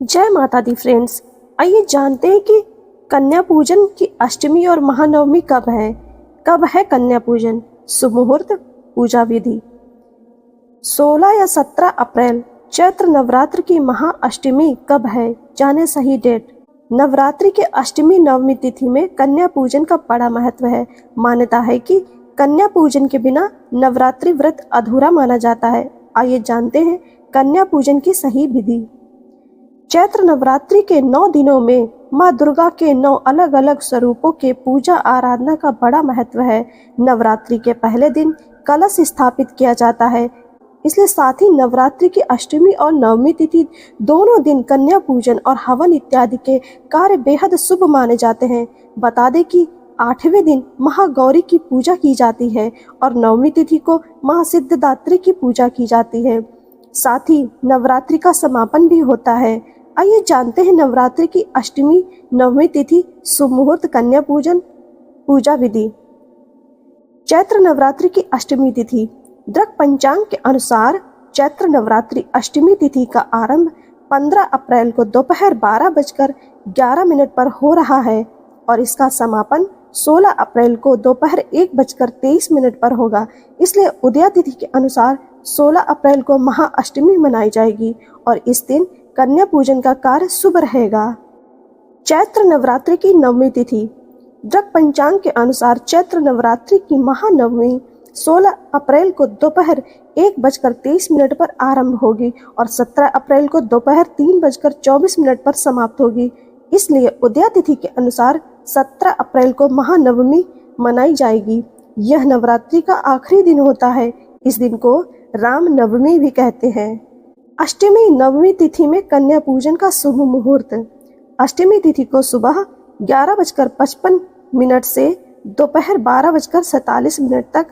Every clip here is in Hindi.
जय माता दी फ्रेंड्स। आइए जानते हैं कि कन्या पूजन की अष्टमी और महानवमी कब है कन्या पूजन। शुभ मुहूर्त, पूजा विधि। 16 या 17 अप्रैल चैत्र नवरात्र की महाअष्टमी कब है, जाने सही डेट। नवरात्रि के अष्टमी नवमी तिथि में कन्या पूजन का बड़ा महत्व है। मान्यता है कि कन्या पूजन के बिना नवरात्रि व्रत अधूरा माना जाता है। आइए जानते हैं कन्या पूजन की सही विधि। चैत्र नवरात्रि के 9 दिनों में माँ दुर्गा के 9 अलग अलग स्वरूपों के पूजा आराधना का बड़ा महत्व है। नवरात्रि के पहले दिन कलश स्थापित किया जाता है, इसलिए साथ ही नवरात्रि की अष्टमी और नवमी तिथि दोनों दिन कन्या पूजन और हवन इत्यादि के कार्य बेहद शुभ माने जाते हैं। बता दें कि 8वें दिन महागौरी की पूजा की जाती है और नवमी तिथि को माँ सिद्धिदात्री की पूजा की जाती है। साथ ही नवरात्रि का समापन भी होता है। आइए जानते हैं नवरात्रि की अष्टमी नवमी तिथि, शुभ मुहूर्त, कन्या पूजन, पूजा विधि। चैत्र नवरात्रि की अष्टमी तिथि। दृक पंचांग के अनुसार चैत्र नवरात्रि अष्टमी तिथि का आरंभ 15 अप्रैल को दोपहर 12:11 पर हो रहा है और इसका समापन 16 अप्रैल को दोपहर 1:23 पर होगा। इसलिए उदया तिथि के अनुसार 16 अप्रैल को महाअष्टमी मनाई जाएगी और इस दिन कन्या पूजन का कार्य शुभ रहेगा। चैत्र नवरात्रि की नवमी तिथि। दृक पंचांग के अनुसार चैत्र नवरात्रि की महानवमी 16 अप्रैल को दोपहर 1:23 पर आरंभ होगी और 17 अप्रैल को दोपहर 3:24 पर समाप्त होगी। इसलिए उदया तिथि के अनुसार 17 अप्रैल को महानवमी मनाई जाएगी। यह नवरात्रि का आखिरी दिन होता है। इस दिन को राम नवमी भी कहते हैं। अष्टमी नवमी तिथि में कन्या पूजन का शुभ मुहूर्त। अष्टमी तिथि को सुबह 11:55 से दोपहर 12:47 तक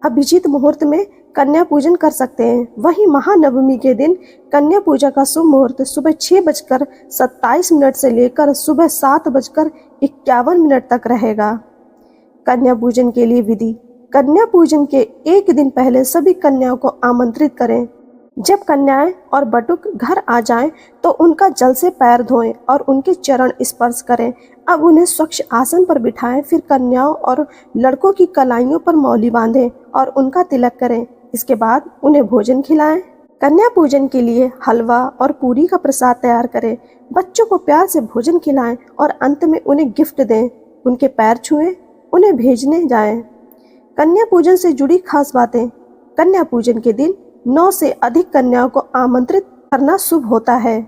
अभिजीत मुहूर्त में कन्या पूजन कर सकते हैं। वहीं महानवमी के दिन कन्या पूजा का शुभ मुहूर्त सुबह 6:27 से लेकर सुबह 7:51 तक रहेगा। कन्या पूजन के लिए विधि। कन्या पूजन के एक दिन पहले सभी कन्याओं को आमंत्रित करें। जब कन्याएं और बटुक घर आ जाएं तो उनका जल से पैर धोएं और उनके चरण स्पर्श करें। अब उन्हें स्वच्छ आसन पर बिठाएं। फिर कन्याओं और लड़कों की कलाइयों पर मौली बांधें और उनका तिलक करें। इसके बाद उन्हें भोजन खिलाएं। कन्या पूजन के लिए हलवा और पूरी का प्रसाद तैयार करें। बच्चों को प्यार से भोजन खिलाएं और अंत में उन्हें गिफ्ट दें। उनके पैर छुएं, उन्हें भेजने जाएं। कन्या पूजन से जुड़ी खास बातें। कन्या पूजन के दिन 9 से अधिक कन्याओं को आमंत्रित करना शुभ होता है।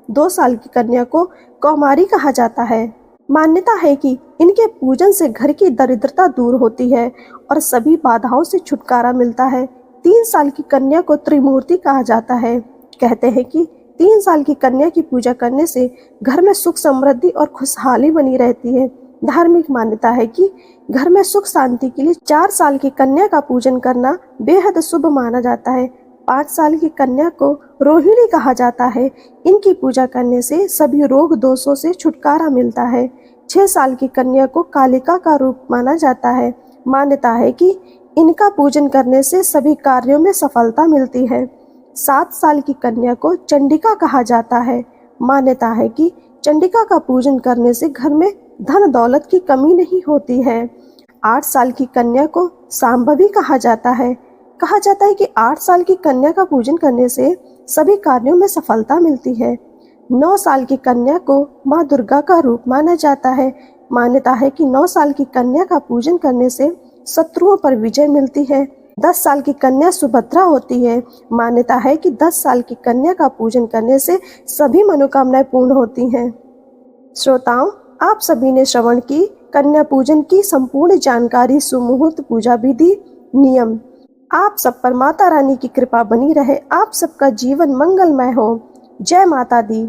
2 साल की कन्या को कौमारी कहा जाता है। मान्यता है कि इनके पूजन से घर की दरिद्रता दूर होती है और सभी बाधाओं से छुटकारा मिलता है। 3 साल की कन्या को त्रिमूर्ति कहा जाता है। कहते हैं कि 3 साल की कन्या की पूजा करने से घर में सुख समृद्धि और खुशहाली बनी रहती है। धार्मिक मान्यता है कि घर में सुख शांति के लिए 4 साल की कन्या का पूजन करना बेहद शुभ माना जाता है। 5 साल की कन्या को रोहिणी कहा जाता है। इनकी पूजा करने से सभी रोग दोषों से छुटकारा मिलता है। 6 साल की कन्या को कालिका का रूप माना जाता है। मान्यता है कि इनका पूजन करने से सभी कार्यों में सफलता मिलती है। 7 साल की कन्या को चंडिका कहा जाता है। मान्यता है कि चंडिका का पूजन करने से घर में धन दौलत की कमी नहीं होती है। 8 साल की कन्या को सांभवी कहा जाता है। कहा जाता है कि 8 साल की कन्या का पूजन करने से सभी कार्यों में सफलता मिलती है। 9 साल की कन्या को माँ दुर्गा का रूप माना जाता है। मान्यता है कि 9 साल की कन्या का पूजन करने से शत्रुओं पर विजय मिलती है। 10 साल की कन्या सुभद्रा होती है। मान्यता है कि 10 साल की कन्या का पूजन करने से सभी मनोकामनाएं पूर्ण होती हैं। श्रोताओं, आप सभी ने श्रवण की कन्या पूजन की संपूर्ण जानकारी, सुमुहूर्त, पूजा विधि, नियम। आप सब पर माता रानी की कृपा बनी रहे। आप सबका जीवन मंगलमय हो। जय माता दी।